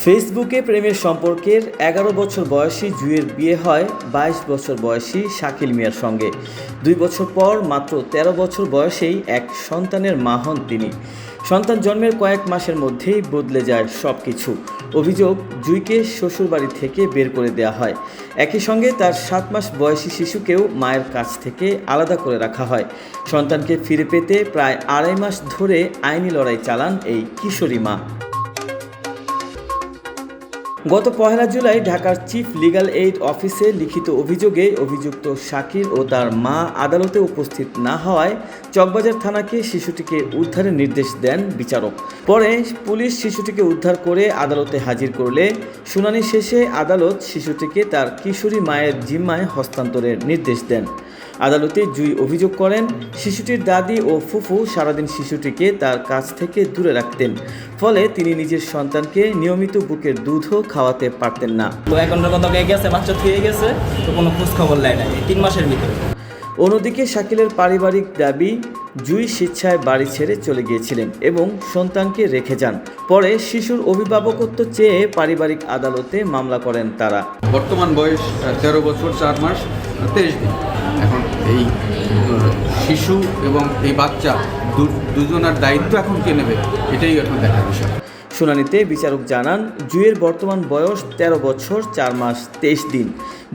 ফেসবুকে প্রেমের সম্পর্কের ১১ বছর বয়সী জুঁইয়ের বিয়ে হয় ২২ বছর বয়সী শাকিল মিয়ার সঙ্গে। ২ বছর পর মাত্র ১৩ বছর বয়সেই এক সন্তানের মা হন তিনি। সন্তান জন্মের কয়েক মাসের মধ্যেই বদলে যায় সব কিছু। অভিযোগ, জুঁইকে শ্বশুরবাড়ি থেকে বের করে দেওয়া হয়। একই সঙ্গে তার ৭ মাস বয়সী শিশুকেও মায়ের কাছ থেকে আলাদা করে রাখা হয়। সন্তানকে ফিরে পেতে প্রায় ২.৫ মাস ধরে আইনি লড়াই চালান এই কিশোরী মা। গত ১ জুলাই ঢাকার চিফ লিগ্যাল এইড অফিসে লিখিত অভিযোগে অভিযুক্ত শাকির ও তার মা আদালতে উপস্থিত না হওয়ায় চকবাজার থানাকে শিশুটিকে উদ্ধারের নির্দেশ দেন বিচারক। পরে পুলিশ শিশুটিকে উদ্ধার করে আদালতে হাজির করলে শুনানি শেষে আদালত শিশুটিকে তার কিশোরী মায়ের জিম্মায় হস্তান্তরের নির্দেশ দেন। আদালতে জুঁই অভিযোগ করেন, শিশুটির দাদি ও ফুফু সারাদিন শিশুটিকে তার কাছ থেকে দূরে রাখতেন, ফলে তিনি নিজের সন্তানকে নিয়মিত বুকের দুধও খাওয়াতে পারতেন না। তো এখন কত গেছে, বাচ্চা থেকে গেছে, তো কোনো খোঁজ খবর নেয় না ৩ মাসের ভিতরে। অন্যদিকে শাকিলের পারিবারিক দাবি, জুঁই স্বেচ্ছায় বাড়ি ছেড়ে চলে গিয়েছিলেন এবং সন্তানকে রেখে যান। পরে শিশুর অভিভাবকত্ব চেয়ে পারিবারিক আদালতে মামলা করেন তারা। বর্তমান বয়স ১৩ বছর ৪ মাস ২৩ দিন। এখন এই শিশু এবং এই বাচ্চা দুজনের দায়িত্ব এখন কে নেবে, এটাই এখন দেখার বিষয়। শুনানিতে বিচারক জানান, জুঁইয়ের বর্তমান বয়স ১৩ বছর ৪ মাস ২৩ দিন।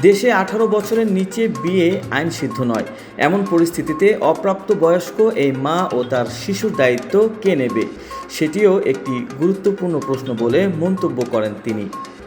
দেশে ১৮ বছরের নিচে বিয়ে আইনসিদ্ধ নয়। এমন পরিস্থিতিতে অপ্রাপ্ত বয়স্ক এই মা ও তার শিশুর দায়িত্ব কে নেবে, সেটিও একটি গুরুত্বপূর্ণ প্রশ্ন বলে মন্তব্য করেন তিনি।